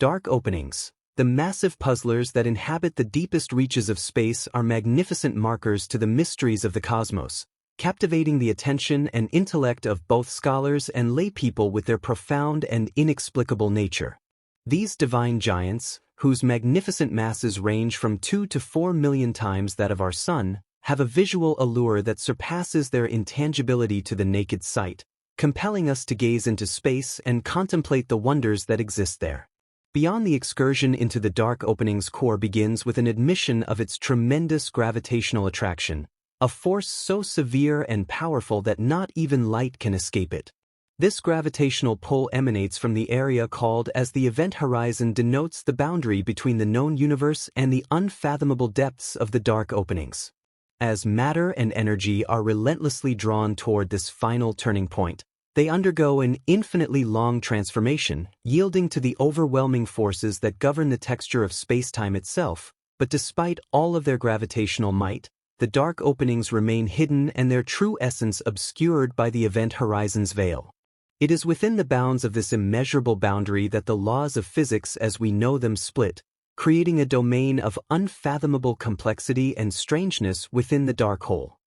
Dark openings. The massive puzzlers that inhabit the deepest reaches of space are magnificent markers to the mysteries of the cosmos, captivating the attention and intellect of both scholars and laypeople with their profound and inexplicable nature. These divine giants, whose magnificent masses range from 2 to 4 million times that of our Sun, have a visual allure that surpasses their intangibility to the naked sight, compelling us to gaze into space and contemplate the wonders that exist there. Beyond the excursion into the dark opening's core begins with an admission of its tremendous gravitational attraction, a force so severe and powerful that not even light can escape it. This gravitational pull emanates from the area called as the event horizon, denotes the boundary between the known universe and the unfathomable depths of the dark openings. As matter and energy are relentlessly drawn toward this final turning point, they undergo an infinitely long transformation, yielding to the overwhelming forces that govern the texture of spacetime itself. But despite all of their gravitational might, the dark openings remain hidden and their true essence obscured by the event horizon's veil. It is within the bounds of this immeasurable boundary that the laws of physics as we know them split, creating a domain of unfathomable complexity and strangeness within the dark hole.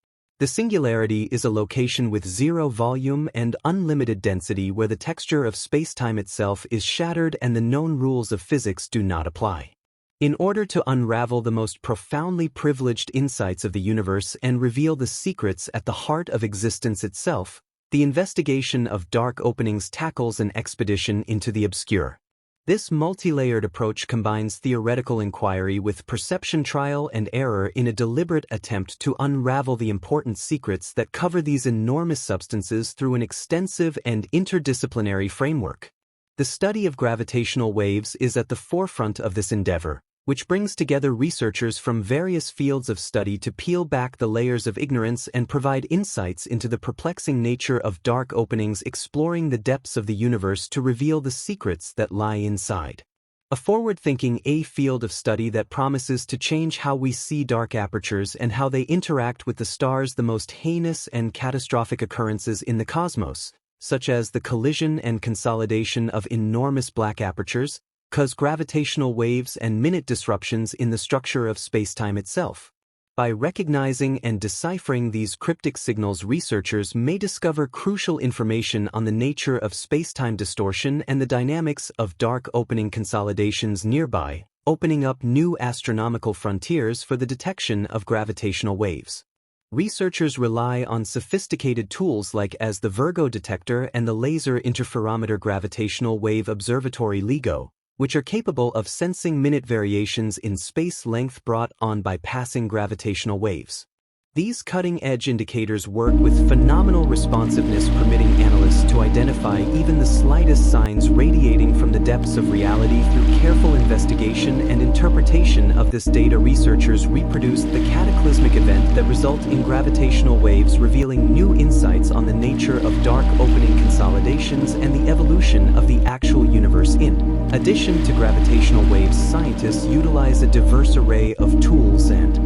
The singularity is a location with zero volume and unlimited density where the texture of spacetime itself is shattered and the known rules of physics do not apply. In order to unravel the most profoundly privileged insights of the universe and reveal the secrets at the heart of existence itself, the investigation of dark openings tackles an expedition into the obscure. This multi-layered approach combines theoretical inquiry with perception trial and error in a deliberate attempt to unravel the important secrets that cover these enormous substances through an extensive and interdisciplinary framework. The study of gravitational waves is at the forefront of this endeavor, which brings together researchers from various fields of study to peel back the layers of ignorance and provide insights into the perplexing nature of dark openings, exploring the depths of the universe to reveal the secrets that lie inside. A forward-thinking field of study that promises to change how we see dark apertures and how they interact with the stars, the most heinous and catastrophic occurrences in the cosmos, such as the collision and consolidation of enormous black apertures, cause gravitational waves and minute disruptions in the structure of spacetime itself. By recognizing and deciphering these cryptic signals, researchers may discover crucial information on the nature of spacetime distortion and the dynamics of dark opening consolidations nearby, opening up new astronomical frontiers for the detection of gravitational waves. Researchers rely on sophisticated tools like as the Virgo detector and the Laser Interferometer Gravitational Wave Observatory LIGO, which are capable of sensing minute variations in space length brought on by passing gravitational waves. These cutting-edge indicators work with phenomenal responsiveness, permitting analysts to identify even the slightest signs radiating from the depths of reality. Through careful investigation and interpretation of this data, researchers reproduced the cataclysmic event that result in gravitational waves, revealing new insights on the nature of dark opening consolidations and the evolution of the actual universe. In addition to gravitational waves, scientists utilize a diverse array of tools and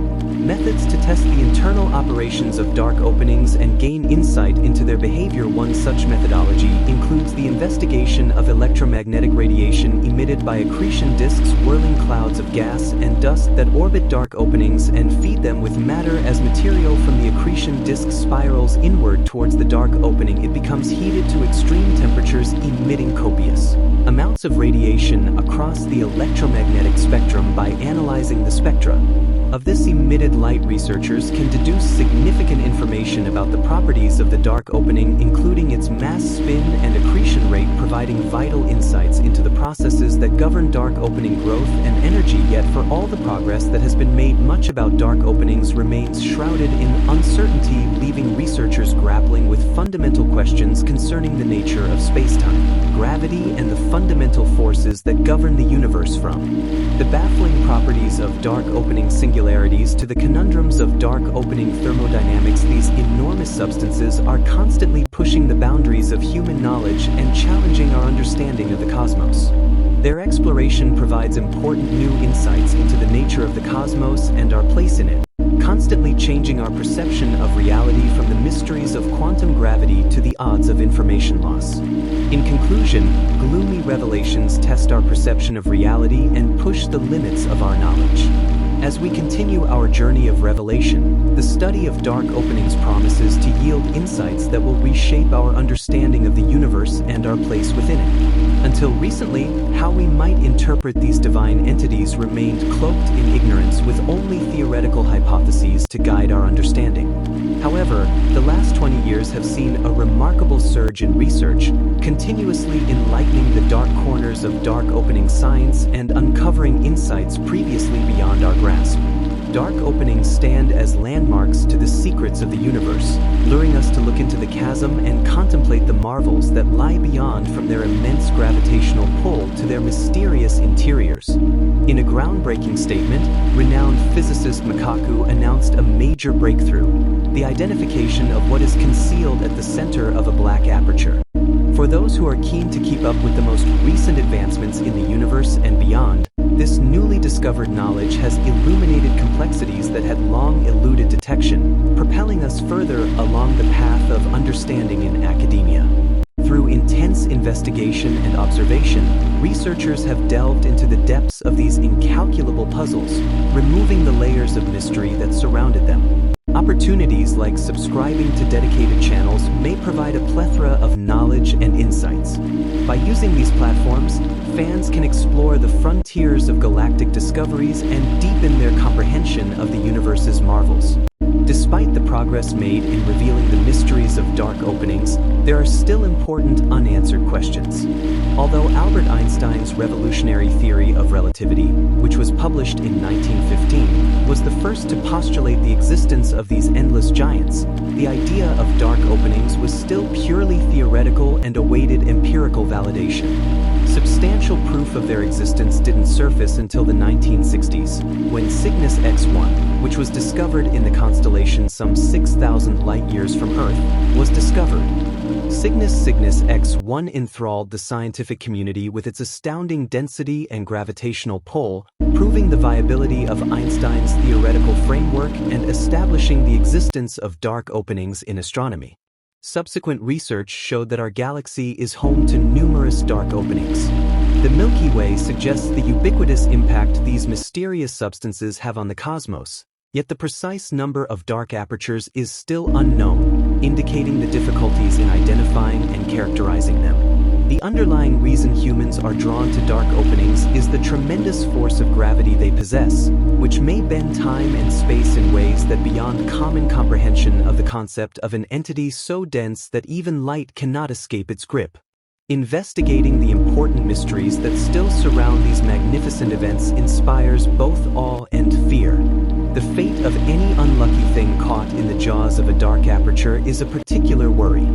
methods to test the internal operations of dark openings and gain insight into their behavior. One such methodology includes the investigation of electromagnetic radiation emitted by accretion disks, whirling clouds of gas and dust that orbit dark openings and feed them with matter. As material from the accretion disk spirals inward towards the dark opening, it becomes heated to extreme temperatures, emitting copious amounts of radiation across the electromagnetic spectrum. By analyzing the spectra of this emitted light, researchers can deduce significant information about the properties of the dark opening, including its mass, spin, and accretion rate, providing vital insights into the processes that govern dark opening growth and energy. Yet for all the progress that has been made, much about dark openings remains shrouded in uncertainty, leaving researchers grappling with fundamental questions concerning the nature of spacetime, gravity, and the fundamental forces that govern the universe. From the baffling properties of dark opening singularities to the conundrums of dark opening thermodynamics, these enormous substances are constantly pushing the boundaries of human knowledge and challenging our understanding of the cosmos. Their exploration provides important new insights into the nature of the cosmos and our place in it, constantly constantly changing our perception of reality from the mysteries of quantum gravity to the odds of information loss. In conclusion, gloomy revelations test our perception of reality and push the limits of our knowledge. As we continue our journey of revelation, the study of dark openings promises to yield insights that will reshape our understanding of the universe and our place within it. Until recently, how we might interpret these divine entities remained cloaked in ignorance with only theoretical hypotheses to guide our understanding. However, the last 20 years have seen a remarkable surge in research, continuously enlightening the dark corners of dark opening science and uncovering insights previously beyond our grasp. Dark openings stand as landmarks to the secrets of the universe, luring us to look into the chasm and contemplate the marvels that lie beyond, from their immense gravitational pull to their mysterious interiors. In a groundbreaking statement, renowned physicist Kaku announced a major breakthrough: the identification of what is concealed at the center of a black aperture. For those who are keen to keep up with the most recent advancements in the universe and beyond, this newly discovered knowledge has illuminated complexities that had long eluded detection, propelling us further along the path of understanding in academia. Through intense investigation and observation, researchers have delved into the depths of these incalculable puzzles, removing the layers of mystery that surrounded them. Opportunities like subscribing to dedicated channels may provide a plethora of knowledge and insights. By using these platforms, fans can explore the frontiers of galactic discoveries and deepen their comprehension of the universe's marvels. Despite the progress made in revealing the mysteries of dark openings, there are still important unanswered questions. Although Albert Einstein's revolutionary theory of relativity, which was published in 1915, was the first to postulate the existence of these endless giants, the idea of dark openings was still purely theoretical and awaited empirical validation. Substantial proof of their existence didn't surface until the 1960s, when Cygnus X1, which was discovered in the constellation some 6,000 light-years from Earth, was discovered. Cygnus X1 enthralled the scientific community with its astounding density and gravitational pull, proving the viability of Einstein's theoretical framework and establishing the existence of dark openings in astronomy. Subsequent research showed that our galaxy is home to numerous dark openings. The Milky Way suggests the ubiquitous impact these mysterious substances have on the cosmos, yet the precise number of dark apertures is still unknown, indicating the difficulties in identifying and characterizing them. The underlying reason humans are drawn to dark openings is the tremendous force of gravity they possess, which may bend time and space in ways that beyond common comprehension of the concept of an entity so dense that even light cannot escape its grip. Investigating the important mysteries that still surround these magnificent events inspires both awe and fear. The fate of any unlucky thing caught in the jaws of a dark aperture is a particular worry.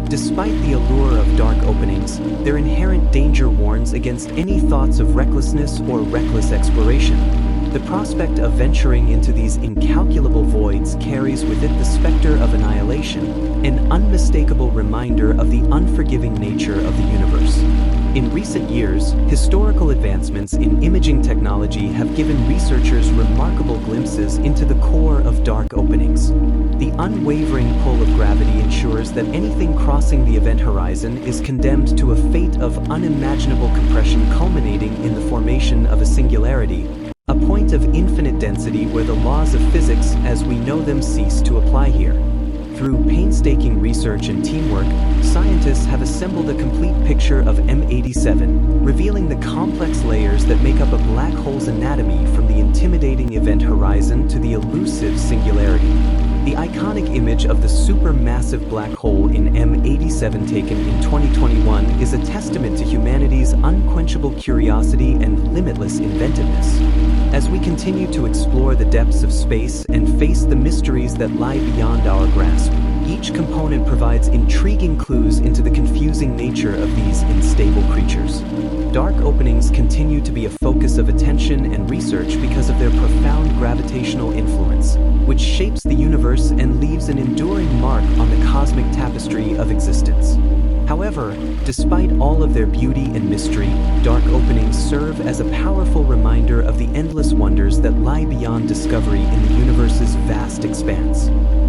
Despite the allure of dark openings, their inherent danger warns against any thoughts of recklessness or reckless exploration. The prospect of venturing into these incalculable voids carries with it the specter of annihilation, an unmistakable reminder of the unforgiving nature of the universe. In recent years, historical advancements in imaging technology have given researchers remarkable glimpses into the core of dark openings. The unwavering pull of gravity ensures that anything crossing the event horizon is condemned to a fate of unimaginable compression, culminating in the formation of a singularity, a point of infinite density where the laws of physics as we know them cease to apply here. Through painstaking research and teamwork, scientists have assembled a complete picture of M87, revealing the complex layers that make up a black hole's anatomy, from the intimidating event horizon to the elusive singularity. The iconic image of the supermassive black hole in M87 taken in 2021 is a testament to humanity's unquenchable curiosity and limitless inventiveness. As we continue to explore the depths of space and face the mysteries that lie beyond our grasp, each component provides intriguing clues into the confusing nature of these unstable creatures. Dark openings continue to be a focus of attention and research because of their profound gravitational influence, which shapes the universe and leaves an enduring mark on the cosmic tapestry of existence. However, despite all of their beauty and mystery, dark openings serve as a powerful reminder of the endless wonders that lie beyond discovery in the universe's vast expanse.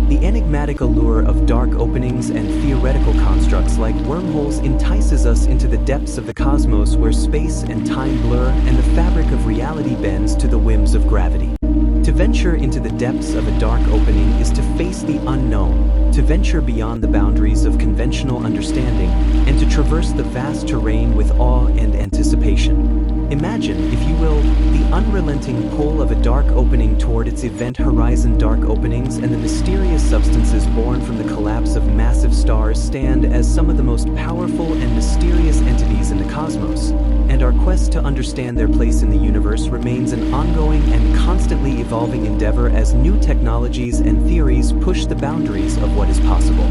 The enigmatic allure of dark openings and theoretical constructs like wormholes entices us into the depths of the cosmos where space and time blur and the fabric of reality bends to the whims of gravity. To venture into the depths of a dark opening is to face the unknown, to venture beyond the boundaries of conventional understanding, and to traverse the vast terrain with awe and anticipation. Imagine, if you will, the unrelenting pull of a dark opening toward its event horizon. Dark openings and the mysterious substances born from the collapse of massive stars stand as some of the most powerful and mysterious entities in the cosmos, and our quest to understand their place in the universe remains an ongoing and constantly evolving endeavor as new technologies and theories push the boundaries of what is possible.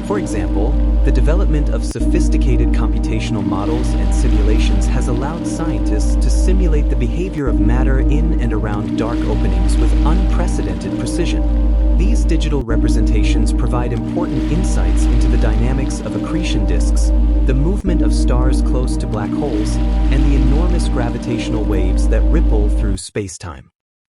For example, the development of sophisticated computational models and simulations has allowed scientists to simulate the behavior of matter in and around dark openings with unprecedented precision. These digital representations provide important insights into the dynamics of accretion disks, the movement of stars close to black holes, and the enormous gravitational waves that ripple through spacetime.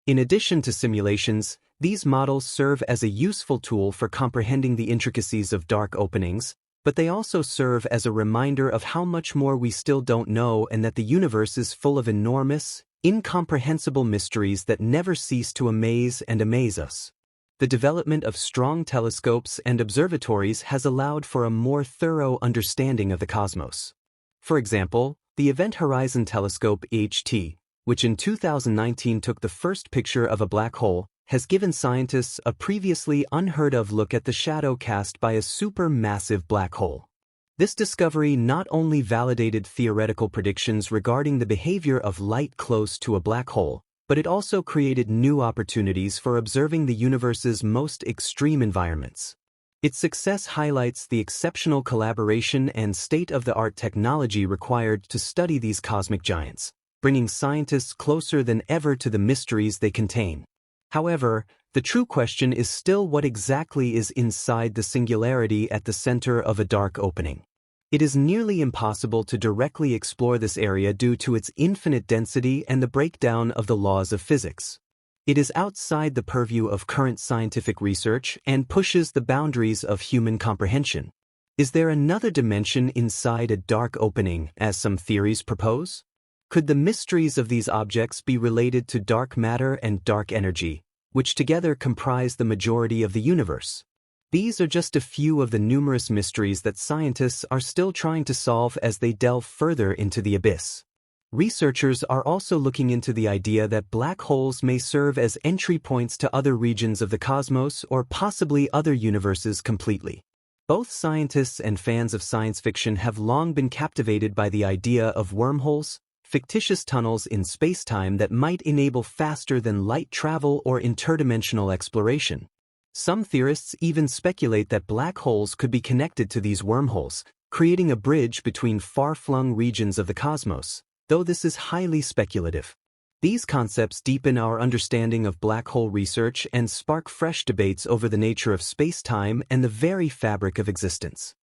In addition to simulations, these models serve as a useful tool for comprehending the intricacies of dark openings, but they also serve as a reminder of how much more we still don't know and that the universe is full of enormous, incomprehensible mysteries that never cease to amaze and amaze us. The development of strong telescopes and observatories has allowed for a more thorough understanding of the cosmos. For example, the Event Horizon Telescope (EHT), which in 2019 took the first picture of a black hole, has given scientists a previously unheard-of look at the shadow cast by a supermassive black hole. This discovery not only validated theoretical predictions regarding the behavior of light close to a black hole, but it also created new opportunities for observing the universe's most extreme environments. Its success highlights the exceptional collaboration and state-of-the-art technology required to study these cosmic giants, bringing scientists closer than ever to the mysteries they contain. However, the true question is still what exactly is inside the singularity at the center of a dark opening. It is nearly impossible to directly explore this area due to its infinite density and the breakdown of the laws of physics. It is outside the purview of current scientific research and pushes the boundaries of human comprehension. Is there another dimension inside a dark opening, as some theories propose? Could the mysteries of these objects be related to dark matter and dark energy, which together comprise the majority of the universe? These are just a few of the numerous mysteries that scientists are still trying to solve as they delve further into the abyss. Researchers are also looking into the idea that black holes may serve as entry points to other regions of the cosmos or possibly other universes completely. Both scientists and fans of science fiction have long been captivated by the idea of wormholes, fictitious tunnels in spacetime that might enable faster-than-light travel or interdimensional exploration. Some theorists even speculate that black holes could be connected to these wormholes, creating a bridge between far-flung regions of the cosmos, though this is highly speculative. These concepts deepen our understanding of black hole research and spark fresh debates over the nature of spacetime and the very fabric of existence.